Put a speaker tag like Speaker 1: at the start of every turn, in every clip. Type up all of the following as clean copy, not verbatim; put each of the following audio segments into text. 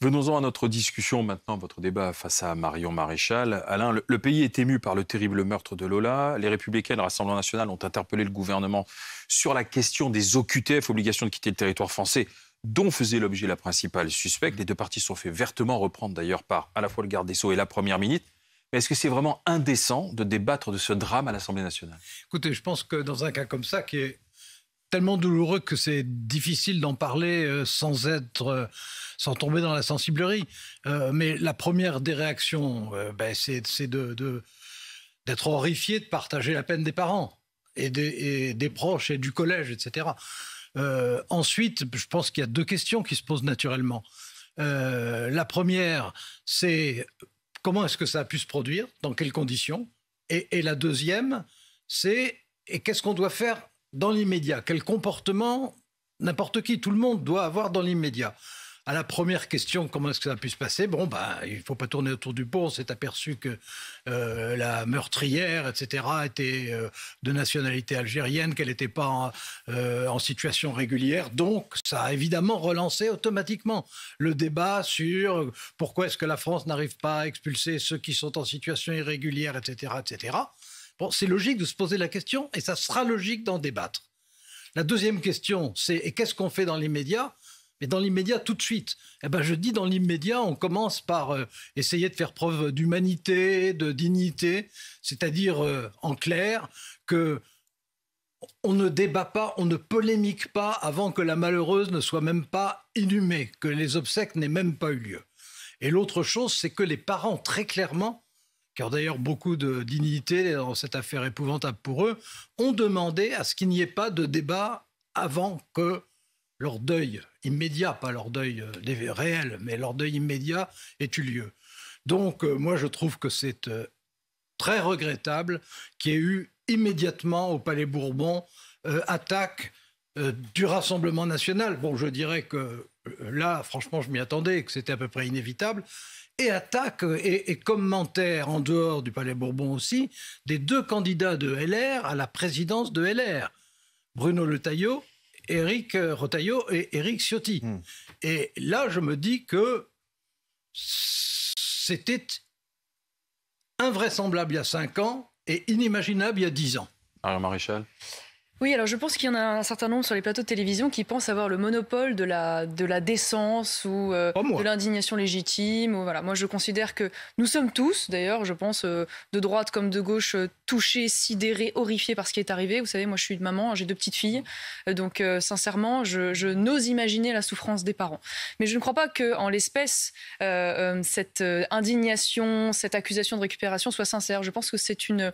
Speaker 1: Venons-en à notre discussion maintenant, votre débat face à Marion Maréchal. Alain, le pays est ému par le terrible meurtre de Lola. Les Républicains et le Rassemblement national ont interpellé le gouvernement sur la question des OQTF, obligation de quitter le territoire français, dont faisait l'objet la principale suspecte. Les deux partis se sont fait vertement reprendre d'ailleurs par à la fois le garde des Sceaux et la Première ministre. Mais est-ce que c'est vraiment indécent de débattre de ce drame à l'Assemblée nationale?
Speaker 2: Écoutez, je pense que dans un cas comme ça, qui est tellement douloureux que c'est difficile d'en parler sans tomber dans la sensiblerie. Mais la première des réactions, c'est d'être horrifié de partager la peine des parents et des proches et du collège, etc. Ensuite, je pense qu'il y a deux questions qui se posent naturellement. La première, c'est comment est-ce que ça a pu se produire, dans quelles conditions, et la deuxième, c'est qu'est-ce qu'on doit faire dans l'immédiat? Quel comportement n'importe qui, tout le monde doit avoir dans l'immédiat? À la première question, comment est-ce que ça a pu se passer? Il ne faut pas tourner autour du pot. On s'est aperçu que la meurtrière, etc., était de nationalité algérienne, qu'elle n'était pas en situation régulière. Donc, ça a évidemment relancé automatiquement le débat sur pourquoi est-ce que la France n'arrive pas à expulser ceux qui sont en situation irrégulière, etc., etc. Bon, c'est logique de se poser la question et ça sera logique d'en débattre. La deuxième question, c'est et qu'est-ce qu'on fait dans l'immédiat? Mais dans l'immédiat, tout de suite. Je dis dans l'immédiat, on commence par essayer de faire preuve d'humanité, de dignité, c'est-à-dire en clair que on ne débat pas, on ne polémique pas avant que la malheureuse ne soit même pas inhumée, que les obsèques n'aient même pas eu lieu. Et l'autre chose, c'est que les parents, très clairement, qui ont d'ailleurs beaucoup de dignité dans cette affaire épouvantable pour eux, ont demandé à ce qu'il n'y ait pas de débat avant que leur deuil immédiat, pas leur deuil réel, mais leur deuil immédiat ait eu lieu. Donc, moi, je trouve que c'est très regrettable qu'il y ait eu immédiatement au Palais Bourbon attaque du Rassemblement national. Bon, je dirais que là, franchement, je m'y attendais, que c'était à peu près inévitable. Et attaque et commentaire en dehors du Palais Bourbon aussi des deux candidats de LR à la présidence de LR, Bruno Retailleau, Éric Retailleau et Éric Ciotti. Et là, je me dis que c'était invraisemblable il y a 5 ans et inimaginable il y a 10 ans.
Speaker 1: Marion Maréchal.
Speaker 3: Oui, alors je pense qu'il y en a un certain nombre sur les plateaux de télévision qui pensent avoir le monopole de la décence ou de l'indignation légitime. Ou voilà. Moi, je considère que nous sommes tous, d'ailleurs, je pense, de droite comme de gauche, touchés, sidérés, horrifiés par ce qui est arrivé. Vous savez, moi, je suis une maman, j'ai 2 petites filles. Donc, sincèrement, je n'ose imaginer la souffrance des parents. Mais je ne crois pas qu'en l'espèce, cette indignation, cette accusation de récupération soit sincère. Je pense que c'est une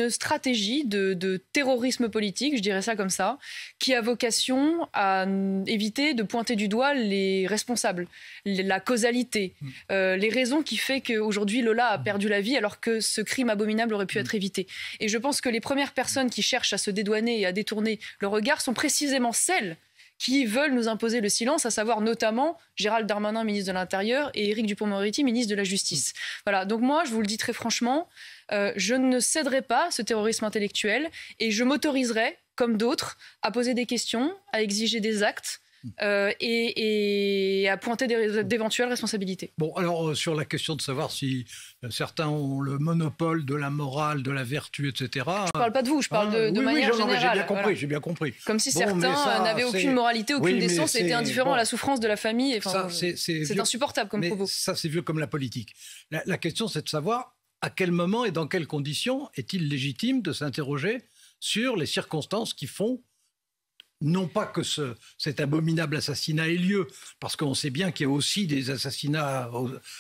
Speaker 3: stratégie de terrorisme politique, je dirais ça comme ça, qui a vocation à éviter de pointer du doigt les responsables, la causalité, les raisons qui fait qu'aujourd'hui Lola a perdu la vie alors que ce crime abominable aurait pu être évité. Et je pense que les premières personnes qui cherchent à se dédouaner et à détourner le regard sont précisément celles qui veulent nous imposer le silence, à savoir notamment Gérald Darmanin, ministre de l'Intérieur, et Éric Dupond-Moretti, ministre de la Justice. Voilà, donc moi, je vous le dis très franchement, je ne céderai pas ce terrorisme intellectuel et je m'autoriserai, comme d'autres, à poser des questions, à exiger des actes et à pointer d'éventuelles responsabilités.
Speaker 2: Bon, alors sur la question de savoir si certains ont le monopole de la morale, de la vertu, etc. Je
Speaker 3: ne parle pas de vous, je parle de manière générale.
Speaker 2: J'ai bien compris.
Speaker 3: Comme si certains n'avaient aucune moralité, aucune décence et étaient indifférents à la souffrance de la famille. Enfin, c'est insupportable comme propos.
Speaker 2: Ça, c'est vieux comme la politique. La question, c'est de savoir à quel moment et dans quelles conditions est-il légitime de s'interroger sur les circonstances qui font non pas que cet abominable assassinat ait lieu, parce qu'on sait bien qu'il y a aussi des assassinats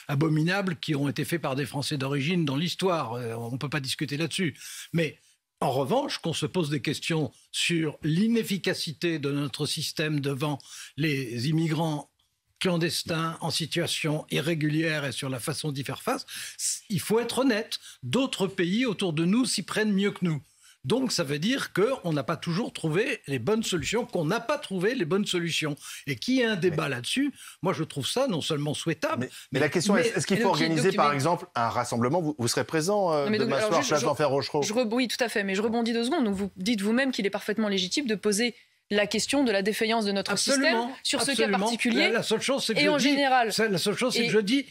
Speaker 2: abominables qui ont été faits par des Français d'origine dans l'histoire. On ne peut pas discuter là-dessus. Mais en revanche, qu'on se pose des questions sur l'inefficacité de notre système devant les immigrants clandestins en situation irrégulière et sur la façon d'y faire face, il faut être honnête. D'autres pays autour de nous s'y prennent mieux que nous. Donc, ça veut dire qu'on n'a pas toujours trouvé les bonnes solutions, qu'on n'a pas trouvé les bonnes solutions. Et qu'il y ait un débat là-dessus, moi, je trouve ça non seulement souhaitable...
Speaker 4: Mais la question est, est-ce qu'il faut organiser, par exemple, un rassemblement? Vous serez présent demain soir, place d'Enfer Rochereau?
Speaker 3: Oui, tout à fait, mais je rebondis 2 secondes. Donc, vous dites vous-même qu'il est parfaitement légitime de poser la question de la défaillance de notre système sur ce cas particulier.
Speaker 2: La seule chose, c'est que
Speaker 3: en général.
Speaker 2: La seule chose, c'est que je dis.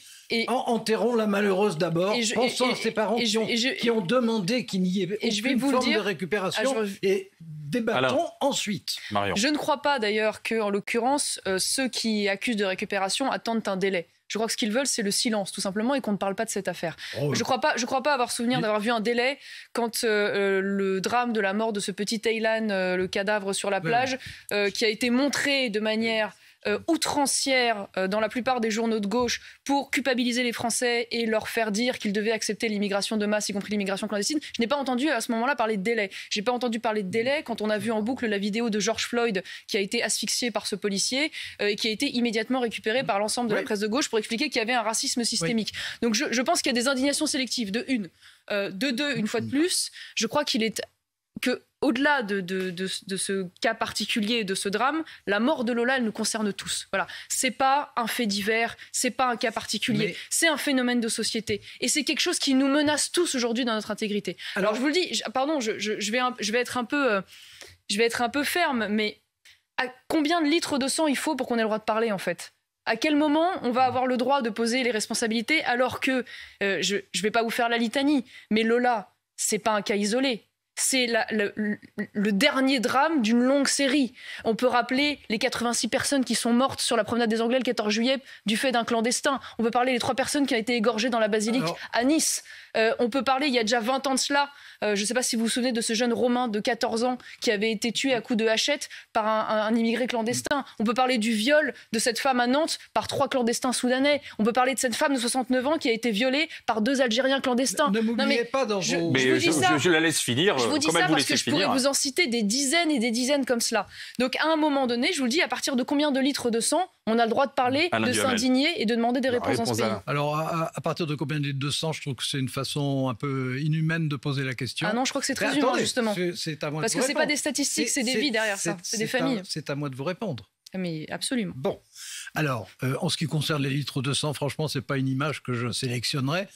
Speaker 2: Enterrons la malheureuse d'abord, pensons à ses parents qui ont demandé qu'il n'y ait aucune forme de récupération et débattons ensuite.
Speaker 1: Marion.
Speaker 3: Je ne crois pas d'ailleurs qu'en l'occurrence, ceux qui accusent de récupération attendent un délai. Je crois que ce qu'ils veulent, c'est le silence, tout simplement, et qu'on ne parle pas de cette affaire. Je crois pas avoir souvenir d'avoir vu un délai quand le drame de la mort de ce petit Aylan, le cadavre sur la plage, qui a été montré de manière outrancière dans la plupart des journaux de gauche pour culpabiliser les Français et leur faire dire qu'ils devaient accepter l'immigration de masse, y compris l'immigration clandestine. Je n'ai pas entendu à ce moment-là parler de délai. Je n'ai pas entendu parler de délai quand on a vu en boucle la vidéo de George Floyd qui a été asphyxié par ce policier et qui a été immédiatement récupéré par l'ensemble de la presse de gauche pour expliquer qu'il y avait un racisme systémique. Donc je pense qu'il y a des indignations sélectives, de une. De deux, une fois de plus, je crois qu'il est... que au-delà de ce cas particulier, de ce drame, la mort de Lola, elle nous concerne tous. Voilà, c'est pas un fait divers, c'est pas un cas particulier, c'est un phénomène de société, et c'est quelque chose qui nous menace tous aujourd'hui dans notre intégrité. Alors je vous le dis, pardon, je vais être un peu ferme, mais à combien de litres de sang il faut pour qu'on ait le droit de parler en fait ? À quel moment on va avoir le droit de poser les responsabilités alors que je vais pas vous faire la litanie, mais Lola, c'est pas un cas isolé. C'est le dernier drame d'une longue série. On peut rappeler les 86 personnes qui sont mortes sur la promenade des Anglais le 14 juillet du fait d'un clandestin. On peut parler des 3 personnes qui ont été égorgées dans la basilique à Nice. On peut parler, il y a déjà 20 ans de cela, je ne sais pas si vous vous souvenez de ce jeune Romain de 14 ans qui avait été tué à coups de hachette par un immigré clandestin. On peut parler du viol de cette femme à Nantes par 3 clandestins soudanais. On peut parler de cette femme de 69 ans qui a été violée par 2 Algériens clandestins.
Speaker 2: Ne m'oubliez pas dans vos...
Speaker 1: Mais je la laisse finir.
Speaker 3: Je vous dis ça parce que je pourrais vous en citer des dizaines et des dizaines comme cela. Donc à un moment donné, je vous le dis, à partir de combien de litres de sang on a le droit de parler, de s'indigner et de demander des réponses dans ce pays?
Speaker 2: Alors à partir de combien de litres de sang, je trouve que c'est une façon un peu inhumaine de poser la question.
Speaker 3: Ah non, je crois que c'est très humain, justement.
Speaker 2: C'est à moi
Speaker 3: parce que c'est pas des statistiques, c'est des vies derrière ça, c'est des familles.
Speaker 2: C'est à moi de vous répondre.
Speaker 3: Mais absolument.
Speaker 2: Bon, alors, en ce qui concerne les litres de sang, franchement, c'est pas une image que je sélectionnerais.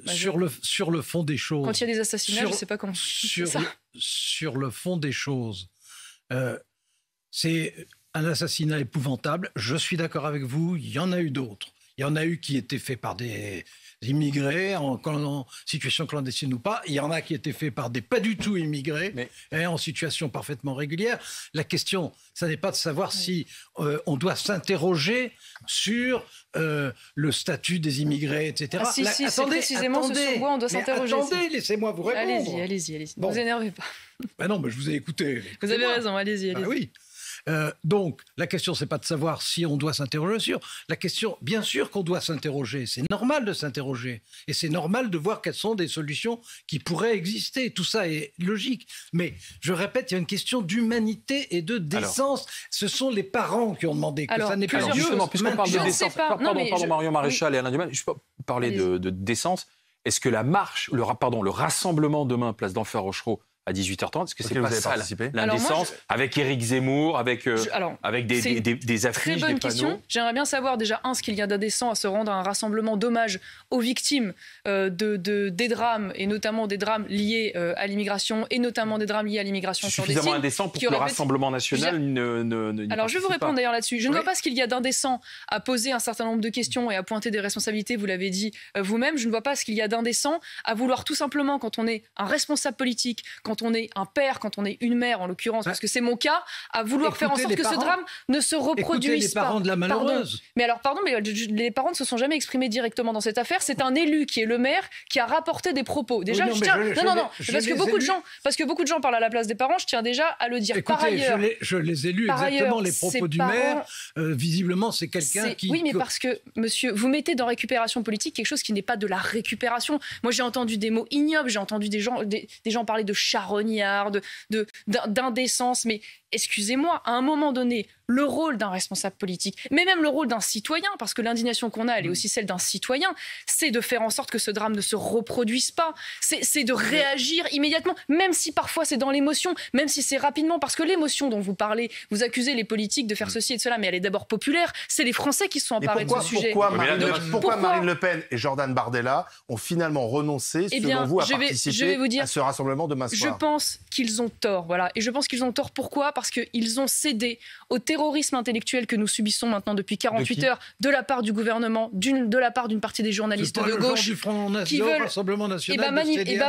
Speaker 2: Sur le fond des choses...
Speaker 3: Quand il y a des assassinats, je ne sais pas comment...
Speaker 2: Sur le fond des choses, c'est un assassinat épouvantable. Je suis d'accord avec vous, il y en a eu d'autres. Il y en a eu qui étaient faits par des immigrés en situation clandestine ou pas. Il y en a qui étaient faits par des pas du tout immigrés et en situation parfaitement régulière. La question, ça n'est pas de savoir si on doit s'interroger sur le statut des immigrés, etc.
Speaker 3: Ah, c'est précisément ce sur quoi on doit s'interroger.
Speaker 2: Attendez, laissez-moi vous répondre.
Speaker 3: Allez-y. Bon. Ne vous énervez pas.
Speaker 2: Ben non, mais je vous ai écouté.
Speaker 3: Vous avez raison, allez-y.
Speaker 2: Ben oui. Donc, la question, c'est pas de savoir si on doit s'interroger sur. La question, bien sûr qu'on doit s'interroger. C'est normal de s'interroger. Et c'est normal de voir quelles sont des solutions qui pourraient exister. Tout ça est logique. Mais, je répète, il y a une question d'humanité et de décence. Ce sont les parents qui ont demandé que ça n'est pas Dieu.
Speaker 1: Justement, puisqu'on parle de décence, pardon, Marion Maréchal et Alain Duhamel, je peux parler de décence. Est-ce que la marche, le rassemblement demain, place d'Enfer Rochereau, à 18h30, est-ce que c'est pas ça l'indécence avec Éric Zemmour, avec des affiches,
Speaker 3: très bonne
Speaker 1: des
Speaker 3: question.
Speaker 1: panneaux?
Speaker 3: J'aimerais bien savoir déjà, ce qu'il y a d'indécent à se rendre à un rassemblement d'hommage aux victimes des drames, et notamment des drames liés à l'immigration, et notamment des drames liés à l'immigration clandestine.
Speaker 1: Suffisamment indécent pour que le Rassemblement national
Speaker 3: Alors je vais vous répondre d'ailleurs là-dessus. Je ne vois pas ce qu'il y a d'indécent à poser un certain nombre de questions et à pointer des responsabilités, vous l'avez dit vous-même. Je ne vois pas ce qu'il y a d'indécent à vouloir tout simplement, quand on est un responsable politique, quand on est un père, quand on est une mère en l'occurrence, parce que c'est mon cas, à vouloir faire en sorte que ce drame ne se reproduise pas.
Speaker 2: Les parents de la malheureuse.
Speaker 3: Mais les parents ne se sont jamais exprimés directement dans cette affaire. C'est un élu qui est le maire qui a rapporté des propos. Déjà, parce que beaucoup de gens parlent à la place des parents. Je tiens déjà à le dire.
Speaker 2: Écoutez,
Speaker 3: par ailleurs,
Speaker 2: je les ai lus exactement les propos du maire. Visiblement, c'est quelqu'un qui.
Speaker 3: Oui, mais parce que monsieur, vous mettez dans récupération politique quelque chose qui n'est pas de la récupération. Moi, j'ai entendu des mots ignobles. J'ai entendu des gens parler de charognard, d'indécence, mais excusez-moi, à un moment donné, le rôle d'un responsable politique, mais même le rôle d'un citoyen, parce que l'indignation qu'on a, elle est aussi celle d'un citoyen, c'est de faire en sorte que ce drame ne se reproduise pas, c'est de réagir immédiatement, même si parfois c'est dans l'émotion, même si c'est rapidement, parce que l'émotion dont vous parlez, vous accusez les politiques de faire ceci et de cela, mais elle est d'abord populaire, c'est les Français qui se sont emparés de ce sujet.
Speaker 4: Pourquoi Marine Le Pen et Jordan Bardella ont finalement renoncé, selon vous, à participer à ce rassemblement demain soir?
Speaker 3: Je pense qu'ils ont tort, voilà. Et je pense qu'ils ont tort, pourquoi ? parce qu'ils ont cédé au terrorisme intellectuel que nous subissons maintenant depuis 48 heures de la part du gouvernement, de la part d'une partie des journalistes de gauche
Speaker 2: du Front
Speaker 3: qui veulent...
Speaker 2: Rassemblement National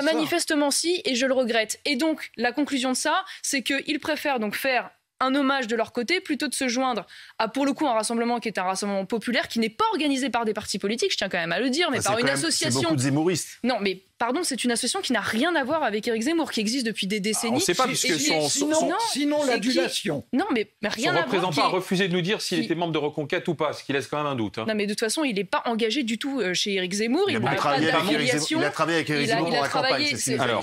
Speaker 3: manifestement si, et je le regrette. Et donc, la conclusion de ça, c'est qu'ils préfèrent donc faire un hommage de leur côté, plutôt de se joindre à, pour le coup, un rassemblement qui est un rassemblement populaire, qui n'est pas organisé par des partis politiques, je tiens quand même à le dire, mais par une association...
Speaker 4: C'est beaucoup de zémouristes.
Speaker 3: Non, mais pardon, c'est une association qui n'a rien à voir avec Éric Zemmour, qui existe depuis des décennies.
Speaker 1: On ne sait pas, puisque
Speaker 2: sinon l'adulation.
Speaker 3: Non, mais rien à voir.
Speaker 1: Son représentant a refusé de nous dire s'il était membre de Reconquête ou pas, ce qui laisse quand même un doute.
Speaker 3: Non, mais de toute façon, il n'est pas engagé du tout chez Éric Zemmour.
Speaker 4: Il a travaillé avec Éric Zemmour pour la campagne.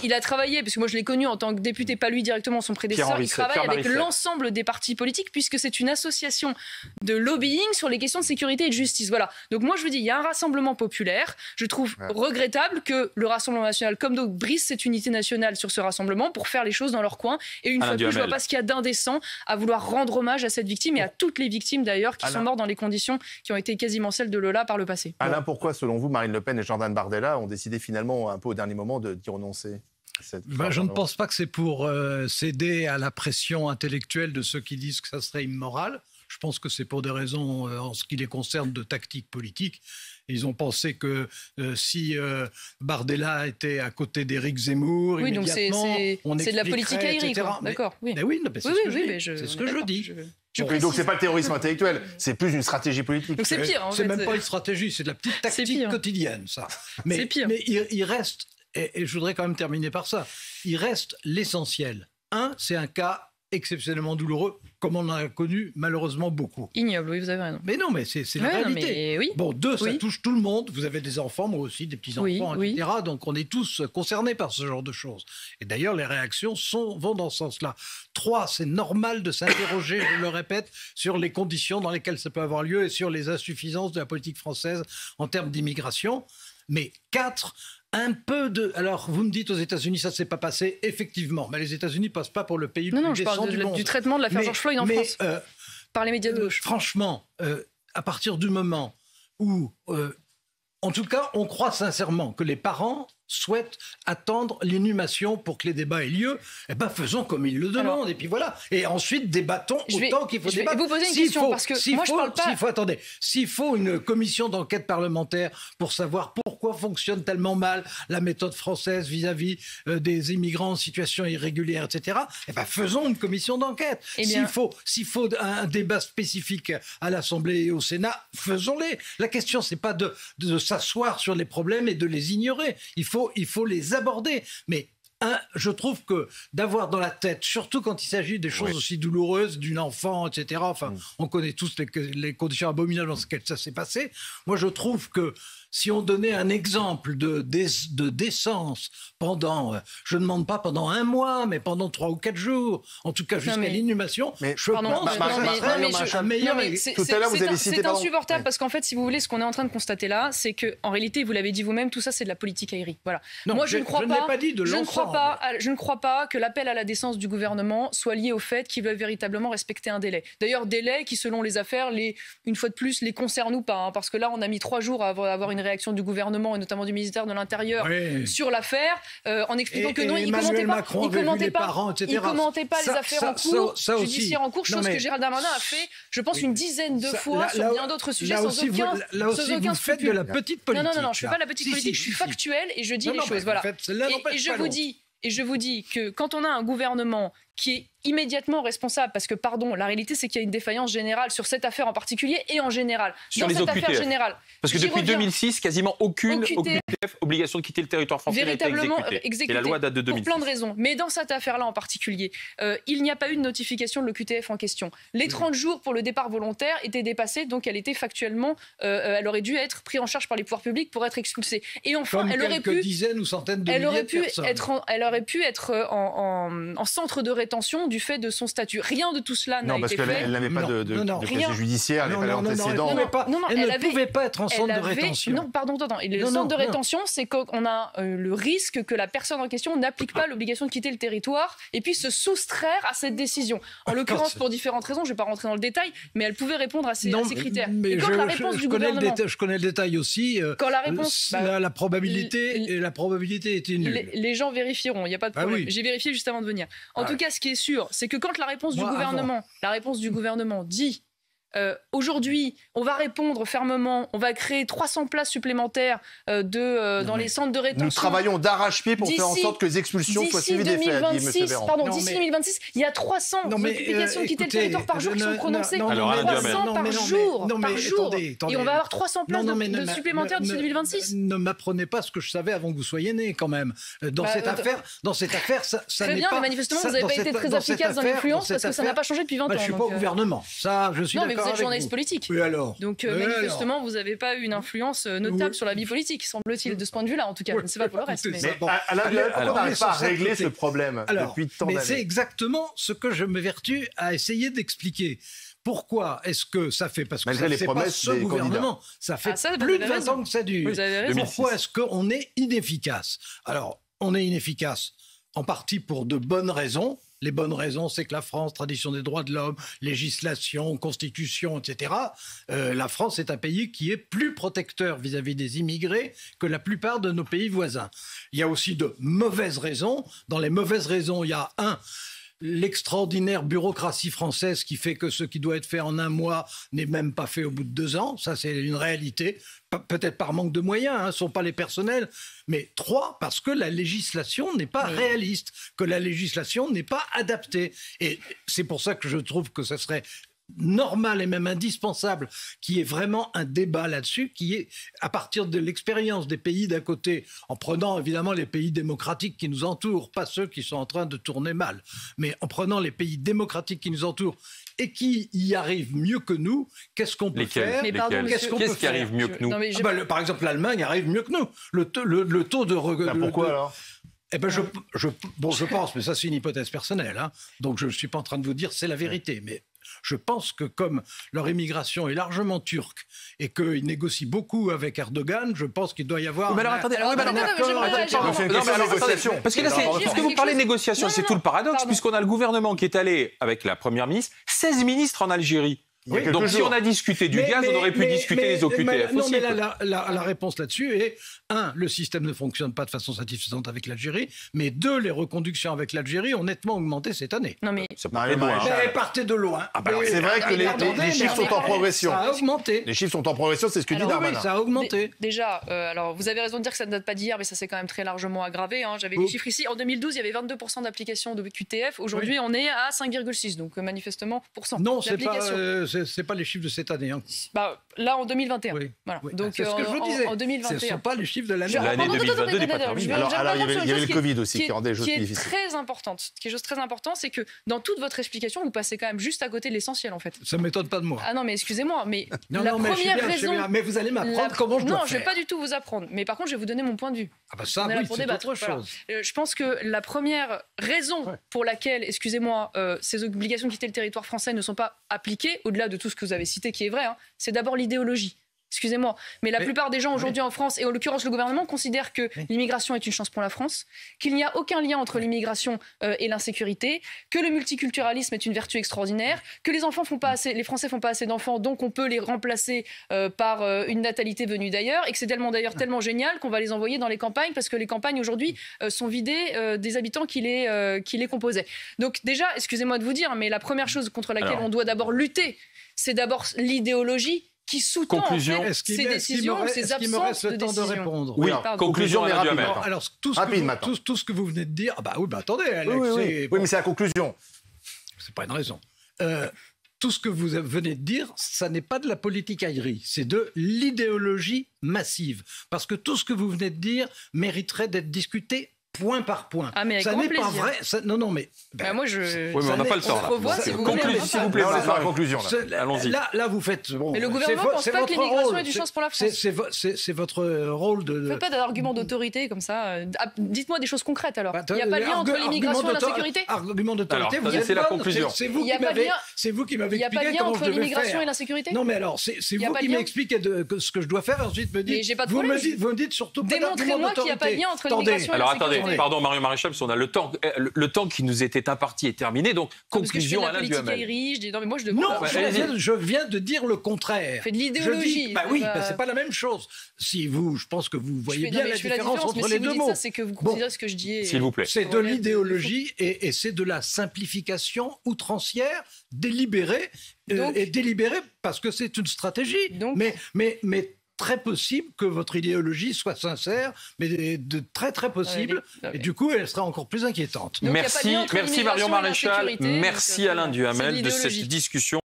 Speaker 3: Il a travaillé, parce que moi je l'ai connu en tant que député, pas lui directement, son prédécesseur. Il travaille avec l'ensemble des partis politiques, puisque c'est une association de lobbying sur les questions de sécurité et de justice. Voilà. Donc moi je vous dis, il y a un rassemblement populaire. Je trouve regrettable que le Rassemblement national, comme d'autres, brise cette unité nationale sur ce rassemblement pour faire les choses dans leur coin. Et une fois de plus, je ne vois pas ce qu'il y a d'indécent à vouloir rendre hommage à cette victime et à toutes les victimes d'ailleurs qui sont mortes dans les conditions qui ont été quasiment celles de Lola par le passé.
Speaker 4: Alain, pourquoi, selon vous, Marine Le Pen et Jordan Bardella ont décidé finalement un peu au dernier moment d'y renoncer?
Speaker 2: Je ne pense pas que c'est pour céder à la pression intellectuelle de ceux qui disent que ça serait immoral. Je pense que c'est pour des raisons, en ce qui les concerne, de tactique politique. Ils ont pensé que si Bardella était à côté d'Éric Zemmour, immédiatement,
Speaker 3: c'est de la politique aérienne, d'accord.
Speaker 2: Oui, c'est ce que je dis.
Speaker 4: Donc c'est pas le terrorisme intellectuel, c'est plus une stratégie politique.
Speaker 3: Donc c'est pire.
Speaker 2: C'est même pas une stratégie, c'est de la petite tactique quotidienne, ça.
Speaker 3: C'est pire.
Speaker 2: Mais il reste, et je voudrais quand même terminer par ça, il reste l'essentiel. C'est un cas exceptionnellement douloureux, comme on en a connu malheureusement beaucoup.
Speaker 3: Ignoble, oui, vous avez raison.
Speaker 2: Mais non, mais c'est la réalité. Bon, ça touche tout le monde. Vous avez des enfants, moi aussi, des petits-enfants, etc. Donc on est tous concernés par ce genre de choses. Et d'ailleurs, les réactions vont dans ce sens-là. 3, c'est normal de s'interroger, je le répète, sur les conditions dans lesquelles ça peut avoir lieu et sur les insuffisances de la politique française en termes d'immigration. Mais 4, un peu de... Alors, vous me dites aux États-Unis, ça ne s'est pas passé, effectivement. Mais les États-Unis ne passent pas pour le pays le plus décent du monde.
Speaker 3: Du traitement de l'affaire George Floyd en France, par les médias de gauche.
Speaker 2: Franchement, à partir du moment où... en tout cas, on croit sincèrement que les parents souhaitent attendre l'inhumation pour que les débats aient lieu, eh ben faisons comme ils le demandent. Et puis voilà. Et ensuite, débattons autant qu'il faut débattre.
Speaker 3: Je vais vous poser une question, parce que moi, je parle pas...
Speaker 2: S'il faut une commission d'enquête parlementaire pour savoir pourquoi fonctionne tellement mal la méthode française vis-à-vis des immigrants en situation irrégulière, etc., eh ben faisons une commission d'enquête. S'il faut un débat spécifique à l'Assemblée et au Sénat, faisons-les. La question, c'est pas de s'asseoir sur les problèmes et de les ignorer. Il faut les aborder. Mais je trouve que d'avoir dans la tête, surtout quand il s'agit des choses aussi douloureuses, d'une enfant, etc., enfin, on connaît tous les conditions abominables dans lesquelles ça s'est passé. Moi, je trouve que si on donnait un exemple de décence pendant, je ne demande pas pendant 1 mois, mais pendant 3 ou 4 jours, en tout cas jusqu'à l'inhumation, je pense que c'est un meilleur...
Speaker 4: Tout à l'heure, vous avez cité...
Speaker 3: C'est insupportable parce qu'en fait, si vous voulez, ce qu'on est en train de constater là, c'est qu'en réalité, vous l'avez dit vous-même, tout ça, c'est de la politique aérienne. Voilà.
Speaker 2: Non, moi, je ne crois pas...
Speaker 3: Je ne crois pas que l'appel à la décence du gouvernement soit lié au fait qu'il veut véritablement respecter un délai. D'ailleurs, délai qui, selon les affaires, une fois de plus, les concerne ou pas. Parce que là, on a mis 3 jours à avoir une réaction du gouvernement et notamment du ministère de l'Intérieur sur l'affaire, en expliquant que non, il ne commentait pas les affaires en cours, judiciaires en cours, chose que Gérald Darmanin a fait, je pense, une dizaine de fois sur bien d'autres sujets sans aucun
Speaker 2: scrupule. De la petite politique.
Speaker 3: Non, je ne fais pas la petite politique, je suis factuelle et je dis les choses. Voilà. Et je vous dis que quand on a un gouvernement qui est immédiatement responsable, parce que, pardon, la réalité, c'est qu'il y a une défaillance générale sur cette affaire en particulier et en général.
Speaker 1: Sur les OQTF. Parce que depuis 2006, quasiment aucune OQTF, obligation de quitter le territoire français, n'a été exécutée. Et la loi date de 2006.
Speaker 3: Pour plein de raisons. Mais dans cette affaire-là en particulier, il n'y a pas eu de notification de l'OQTF en question. Les 30 jours pour le départ volontaire étaient dépassés, donc elle était factuellement, elle aurait dû être prise en charge par les pouvoirs publics pour être expulsée. Et enfin,
Speaker 2: elle aurait pu... dizaines ou centaines de milliers de personnes.
Speaker 3: Elle aurait pu être en centre de rétention du fait de son statut. Rien de tout cela n'a été fait.
Speaker 4: Non, parce qu'elle n'avait pas de casier judiciaire, elle n'avait pas d'antécédents.
Speaker 2: Elle ne pouvait pas être en centre de rétention.
Speaker 3: Non, pardon. Le centre de rétention, c'est qu'on a le risque que la personne en question n'applique pas l'obligation de quitter le territoire et puis se soustraire à cette décision. En l'occurrence, pour différentes raisons, je ne vais pas rentrer dans le détail, mais elle pouvait répondre à ces critères.
Speaker 2: Mais je connais le détail aussi.
Speaker 3: Quand la réponse...
Speaker 2: la probabilité était nulle.
Speaker 3: Les gens vérifieront, il n'y a pas de problème. J'ai vérifié juste avant de venir. En tout cas, ce qui est sûr, c'est que quand la réponse du gouvernement dit aujourd'hui, on va répondre fermement, on va créer 300 places supplémentaires dans les centres de rétention.
Speaker 4: Nous travaillons d'arrache-pied pour faire en sorte que les expulsions soient suivies des faits, dit M. Véran.
Speaker 3: D'ici 2026, il y a 300 notifications de quitter le territoire par jour qui sont prononcées. 300 par jour. Et on va avoir 300 places supplémentaires d'ici 2026.
Speaker 2: Ne m'apprenez pas ce que je savais avant que vous soyez né, quand même. Dans cette affaire, ça
Speaker 3: très
Speaker 2: n'est
Speaker 3: bien,
Speaker 2: pas...
Speaker 3: mais manifestement, vous n'avez pas été très efficace dans l'influence parce que ça n'a pas changé depuis 20 ans.
Speaker 2: Je ne suis pas au gouvernement. Ça, je suis d'accord.
Speaker 3: Vous êtes journaliste politique.
Speaker 2: Oui, alors.
Speaker 3: Donc, manifestement, vous n'avez pas eu une influence notable sur la vie politique, semble-t-il, de ce point de vue-là, en tout cas. Je ne sais pas pour le reste.
Speaker 4: Mais pourquoi on n'arrive pas à régler ce problème depuis tant d'années ?
Speaker 2: Mais c'est exactement ce que je m'évertue à essayer d'expliquer. Pourquoi est-ce que ça fait... Parce que
Speaker 4: malgré les promesses
Speaker 2: des gouvernements, ça fait plus de 20 ans que ça dure. Pourquoi est-ce qu'on est inefficace ? Alors, on est inefficace en partie pour de bonnes raisons. Les bonnes raisons, c'est que la France, tradition des droits de l'homme, législation, constitution, etc., la France est un pays qui est plus protecteur vis-à-vis des immigrés que la plupart de nos pays voisins. Il y a aussi de mauvaises raisons. Dans les mauvaises raisons, il y a l'extraordinaire bureaucratie française qui fait que ce qui doit être fait en un mois n'est même pas fait au bout de 2 ans. Ça, c'est une réalité. Peut-être par manque de moyens, ce ne sont pas les personnels. Mais 3, parce que la législation n'est pas réaliste, que la législation n'est pas adaptée. Et c'est pour ça que je trouve que ça serait normal et même indispensable qu'il y ait vraiment un débat là-dessus, qui est à partir de l'expérience des pays d'à côté, en prenant évidemment les pays démocratiques qui nous entourent, pas ceux qui sont en train de tourner mal, mais en prenant les pays démocratiques qui nous entourent et qui y arrivent mieux que nous, qu'est-ce qu'on peut faire ?
Speaker 1: Qu'est-ce qui arrive mieux que nous ?
Speaker 2: Par exemple, l'Allemagne arrive mieux que nous. Le taux de...
Speaker 4: pourquoi alors ?
Speaker 2: Je pense, mais ça c'est une hypothèse personnelle, donc je ne suis pas en train de vous dire c'est la vérité, mais je pense que comme leur immigration est largement turque et qu'ils négocient beaucoup avec Erdogan, je pense qu'il doit y avoir
Speaker 1: parce que là, puisque vous parlez de négociation, c'est tout le paradoxe, puisqu'on a le gouvernement qui est allé, avec la Première ministre, 16 ministres en Algérie. Donc si on a discuté du gaz, on aurait pu discuter des OQTF aussi.
Speaker 2: Non, mais la réponse là-dessus est 1, le système ne fonctionne pas de façon satisfaisante avec l'Algérie, mais 2, les reconductions avec l'Algérie ont nettement augmenté cette année.
Speaker 3: Non mais
Speaker 1: ça part loin.
Speaker 2: Partez de loin.
Speaker 4: C'est vrai que les chiffres sont en progression.
Speaker 2: Ça a augmenté.
Speaker 4: Les chiffres sont en progression, c'est ce que dit Darmanin.
Speaker 2: Oui, ça a augmenté.
Speaker 3: Déjà, alors vous avez raison de dire que ça ne date pas d'hier, mais ça s'est quand même très largement aggravé. J'avais les chiffres ici. En 2012, il y avait 22% d'application de QTF. Aujourd'hui, on est à 5,6, donc manifestement %.
Speaker 2: Non, c'est pas les chiffres de cette année.
Speaker 3: Là, en 2021. Voilà. Donc,
Speaker 2: c'est ce que je vous disais.
Speaker 3: En 2021.
Speaker 2: Ce ne sont pas les chiffres de l'année.
Speaker 1: L'année 2022 n'est pas terminée.
Speaker 4: Alors, il y avait le Covid aussi qui rendait les choses plus difficiles.
Speaker 3: Ce qui est chose très importante, c'est que dans toute votre explication, vous passez quand même juste à côté de l'essentiel, en fait.
Speaker 2: Ça ne m'étonne pas de moi.
Speaker 3: Ah non, mais excusez-moi, mais
Speaker 2: la première raison... Mais vous allez m'apprendre comment je dois faire.
Speaker 3: Non, je ne vais pas du tout vous apprendre. Mais par contre, je vais vous donner mon point de vue.
Speaker 2: Ça, oui, c'est autre chose.
Speaker 3: Je pense que la première raison pour laquelle, excusez-moi, ces obligations de quitter le territoire français ne sont pas appliquées, au-delà de tout ce que vous avez cité qui est vrai, c'est d'abord l'idéologie. Excusez-moi, mais la plupart des gens aujourd'hui en France, et en l'occurrence le gouvernement, considèrent que l'immigration est une chance pour la France, qu'il n'y a aucun lien entre l'immigration et l'insécurité, que le multiculturalisme est une vertu extraordinaire, que les Français font pas assez d'enfants, donc on peut les remplacer par une natalité venue d'ailleurs, et que c'est tellement génial qu'on va les envoyer dans les campagnes, parce que les campagnes aujourd'hui sont vidées des habitants qui les composaient. Donc déjà, excusez-moi de vous dire, mais la première chose contre laquelle on doit d'abord lutter, c'est d'abord l'idéologie qui sous-tend ces décisions ou ces absences de décision.
Speaker 2: De répondre.
Speaker 1: Oui, conclusion rapidement.
Speaker 2: Alors, tout ce que vous venez de dire... attendez, Alex.
Speaker 4: Oui, mais c'est la conclusion.
Speaker 2: C'est pas une raison. Tout ce que vous venez de dire, ça n'est pas de la politicaillerie, c'est de l'idéologie massive. Parce que tout ce que vous venez de dire mériterait d'être discuté point par point.
Speaker 3: Ah, mais avec
Speaker 2: ça
Speaker 3: grand
Speaker 2: n'est
Speaker 3: plaisir.
Speaker 2: pas vrai.
Speaker 3: Non, mais moi,
Speaker 1: oui, mais on n'a pas le temps.
Speaker 3: S'il vous
Speaker 1: plaît, on laisse la conclusion.
Speaker 2: Allons-y. Là, vous faites...
Speaker 3: mais le gouvernement ne pense pas que l'immigration est une chance pour la France.
Speaker 2: C'est votre rôle de...
Speaker 3: Ne faites pas d'arguments d'autorité comme ça. Dites-moi des choses concrètes, alors. Il n'y a pas de lien entre l'immigration et la sécurité ?
Speaker 2: Argument d'autorité, vous êtes
Speaker 1: c'est la conclusion.
Speaker 2: C'est vous qui m'avez expliqué comment je devais faire. Il n'y a pas de lien entre l'immigration et la sécurité ? Non, mais alors, c'est vous qui m'expliquez ce que je dois faire, ensuite me dites...
Speaker 3: Mais j'ai pas de problème.
Speaker 2: Vous me dites surtout pas
Speaker 3: démontrez-moi qu'il n'y a pas de lien entre l'immigration et la sécurité.
Speaker 1: Pardon, Marion Maréchal, parce qu'on a le temps qui nous était imparti est terminé. Donc, conclusion, Alain Duhamel.
Speaker 3: Non, mais moi,
Speaker 2: je viens de dire le contraire.
Speaker 3: Fait de l'idéologie.
Speaker 2: Oui, c'est pas la même chose. Je pense que vous voyez bien la différence entre les deux mots.
Speaker 3: C'est que vous considérez ce que je dis.
Speaker 1: S'il vous plaît.
Speaker 2: C'est de l'idéologie et c'est de la simplification outrancière, délibérée, et délibérée parce que c'est une stratégie. Mais très possible que votre idéologie soit sincère, mais de très très possible. Et du coup, elle sera encore plus inquiétante.
Speaker 1: Merci Marion Maréchal, merci Alain Duhamel de cette discussion.